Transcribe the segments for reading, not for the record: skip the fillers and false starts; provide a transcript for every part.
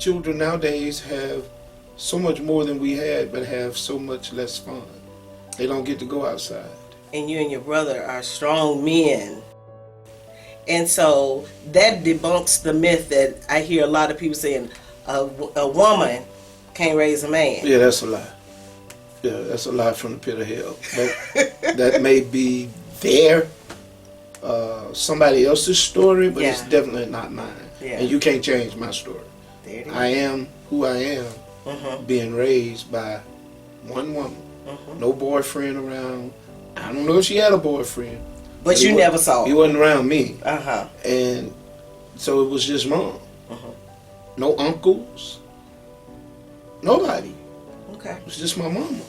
children nowadays have so much more than we had, but have so much less fun. They don't get to go outside. And you and your brother are strong men. And so that debunks the myth that I hear a lot of people saying a woman can't raise a man. Yeah, that's a lie. Yeah, that's a lie from the pit of hell. That may be somebody else's story, but it's definitely not mine. Yeah. And you can't change my story. I am who I am, being raised by one woman. No boyfriend around. I don't know if she had a boyfriend. But you never saw him. He wasn't around me. Uh-huh. And so it was just mom. No uncles. Nobody. Okay. It was just my mama.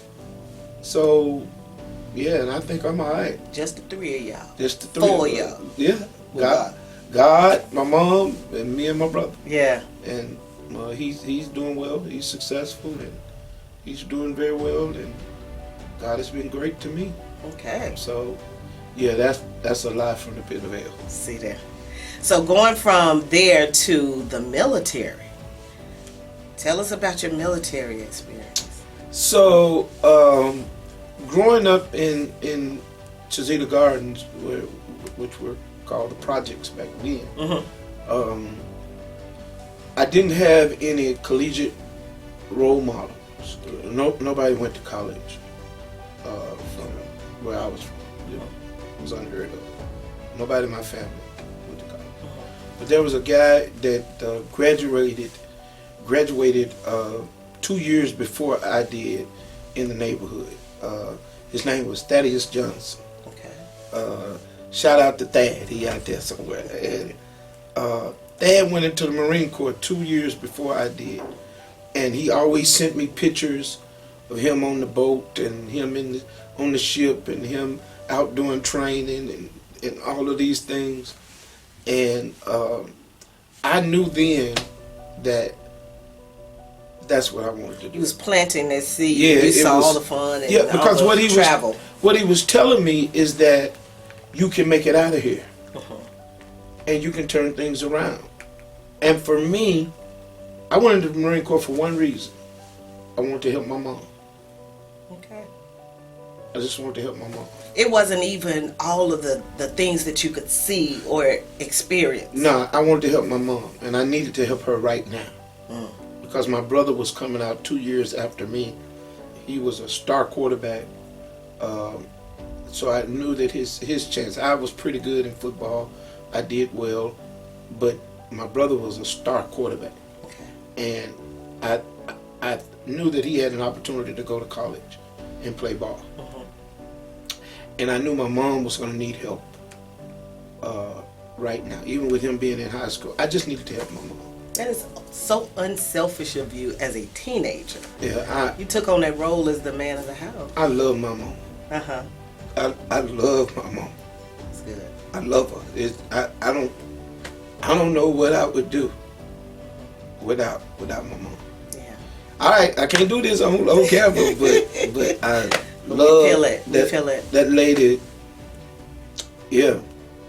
So, yeah, and I think I'm all right. Just the three of y'all. Just the three Four of of us. y'all. Yeah. God, my mom, and me and my brother. Yeah. And he's doing well. He's successful, and he's doing very well, and God has been great to me. Okay. So, yeah, that's a lie from the pit of hell. See there. So going from there to the military, tell us about your military experience. So, growing up in Chazita Gardens, which were called the projects back then, I didn't have any collegiate role models. Nobody went to college from where I was from. It was unheard of. Nobody in my family went to college. But there was a guy that graduated 2 years before I did in the neighborhood. His name was Thaddeus Johnson. Okay. Shout out to Thad. He out there somewhere. And, Thad went into the Marine Corps 2 years before I did. And he always sent me pictures of him on the boat and him on the ship and him out doing training and all of these things. And I knew then that that's what I wanted to do. He was planting that seed. Yeah, you saw all the fun and because all the travel. What he was telling me is that you can make it out of here. And you can turn things around. And for me, I went into the Marine Corps for one reason. I wanted to help my mom. Okay. I just wanted to help my mom. It wasn't even all of the things that you could see or experience. No, I wanted to help my mom, and I needed to help her right now. Because my brother was coming out 2 years after me. He was a star quarterback. So I knew that his chance. I was pretty good in football. I did well, but my brother was a star quarterback. Okay. And I knew that he had an opportunity to go to college and play ball. And I knew my mom was going to need help right now, even with him being in high school. I just needed to help my mom. That is so unselfish of you as a teenager. Yeah, you took on that role as the man of the house. I love my mom. I love my mom. That's good. I love her. I don't know what I would do without my mom. Yeah. All right, I can't do this on camera, but I love we feel it. That lady. Yeah,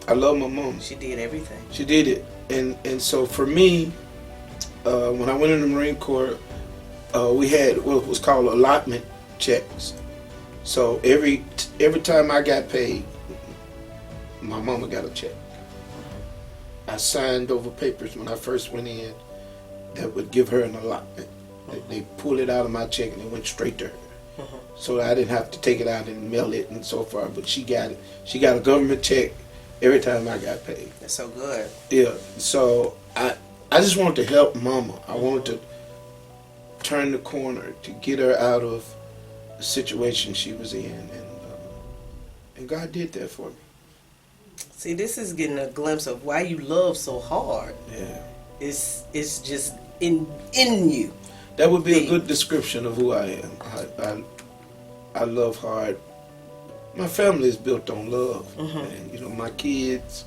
I love my mom. She did everything. She did it, and so for me, when I went in the Marine Corps, we had what was called allotment checks. So every time I got paid, my mama got a check. I signed over papers when I first went in that would give her an allotment. They pulled it out of my check and it went straight to her. So I didn't have to take it out and mail it and so far, but she got it. She got a government check every time I got paid. That's so good. Yeah, so I just wanted to help mama. I wanted to turn the corner to get her out of the situation she was in, and God did that for me. See, this is getting a glimpse of why you love so hard. Yeah. It's just in you. That would be a good description of who I am. I love hard. My family is built on love, and my kids.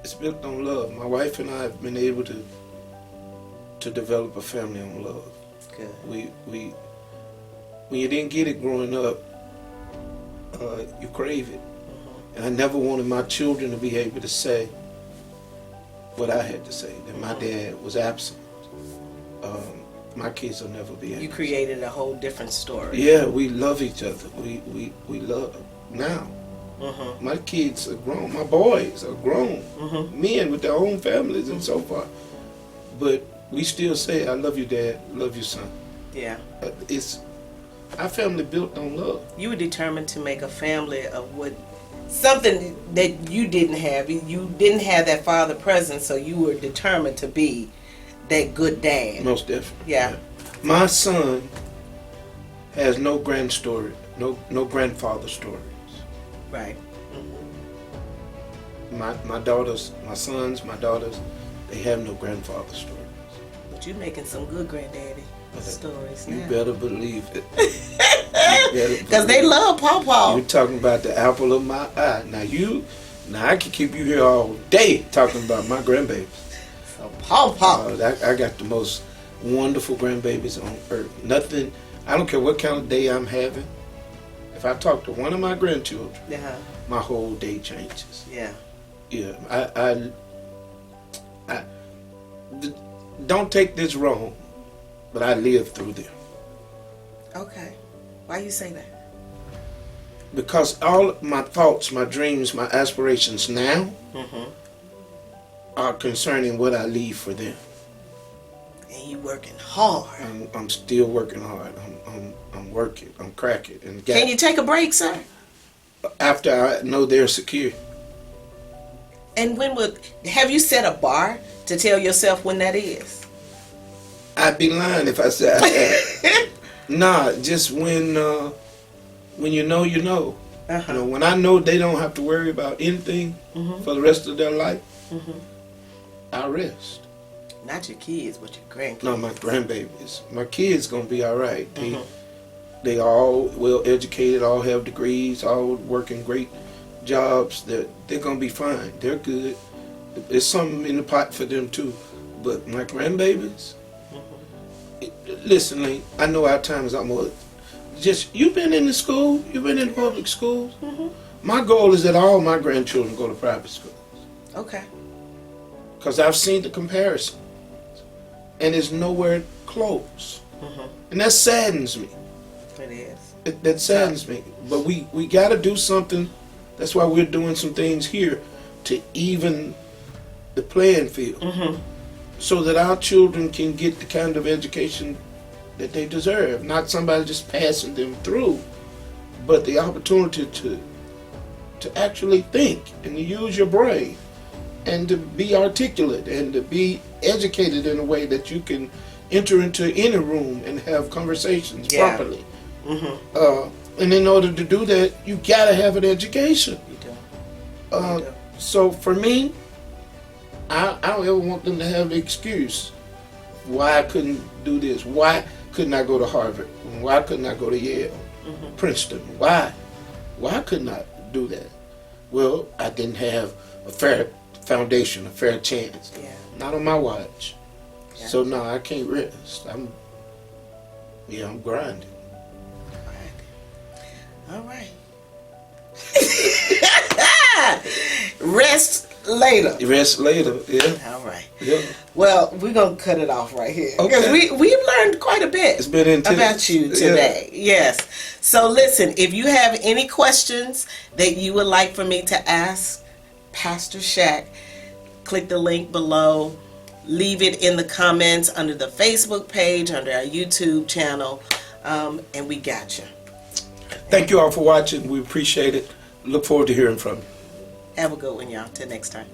It's built on love. My wife and I have been able to develop a family on love. Good. We when you didn't get it growing up, you crave it. And I never wanted my children to be able to say, what I had to say, that my dad was absent. My kids will never be You absent. created a whole different story. Yeah, we love each other. We love now. Mm-hmm. My kids are grown. My boys are grown. Mm-hmm. Men with their own families and so forth. But we still say, I love you, Dad. Love you, son. Yeah. It's our family built on love. You were determined to make a family of what something that you didn't have. You didn't have that father present, so you were determined to be that good dad. Most definitely. Yeah. My son has no grand story, no grandfather stories. Right. My daughters, my sons, my daughters, they have no grandfather stories. But you're making some good granddaddy stories You now. better believe it. Because they love Pawpaw. You're talking about the apple of my eye. Now I can keep you here all day talking about my grandbabies. So Pawpaw. I got the most wonderful grandbabies on earth. Nothing, I don't care what kind of day I'm having. If I talk to one of my grandchildren, Yeah. my whole day changes. Yeah. Yeah, don't take this wrong, but I lived through them. Okay. Why you say that? Because all my thoughts, my dreams, my aspirations now Mm-hmm. are concerning what I leave for them. And you working hard. I'm still working hard. I'm working. I'm cracking. And Can you take a break, sir? after I know they're secure. And have you set a bar to tell yourself when that is? I'd be lying if I said I had. Nah, just when you know, you know. Uh-huh. You know, when I know they don't have to worry about anything Mhm. for the rest of their life, Mhm. I rest. Not your kids, but your grandkids. No, my grandbabies. My kids gonna be all right. Mhm. They all well educated, all have degrees, all working great jobs. They're gonna be fine. They're good. There's something in the pot for them too. But my grandbabies, listen, Lee, I know our time is almost. Just you've been in the school, you've been in public schools. Mhm. My goal is that all my grandchildren go to private schools Okay. because I've seen the comparison, and it's nowhere close, Mhm. and that saddens me. It is. That saddens me. But we got to do something. That's why we're doing some things here to even the playing field, Mhm. so that our children can get the kind of education that they deserve. Not somebody just passing them through, but the opportunity to actually think and to use your brain and to be articulate and to be educated in a way that you can enter into any room and have conversations Yeah. properly. Mhm. And in order to do that, you gotta have an education. You do. Uh, so for me, I don't ever want them to have the excuse why I couldn't do this. Why couldn't I go to Harvard? Why couldn't I go to Yale, Princeton? Why couldn't I do that? Well, I didn't have a fair foundation, a fair chance. Yeah. Not on my watch. Yeah. So no, I can't rest. I'm grinding. All right. Rest later. Rest later. Yeah. All right. Yeah. Well, we're going to cut it off right here. Because Okay. we've learned quite a bit It's been intense. about you today. Yes. So listen, if you have any questions that you would like for me to ask Pastor Shaq, click the link below. Leave it in the comments under the Facebook page, under our YouTube channel, and we got you. Thank you all for watching. We appreciate it. Look forward to hearing from you. Have a good one, y'all. Till next time.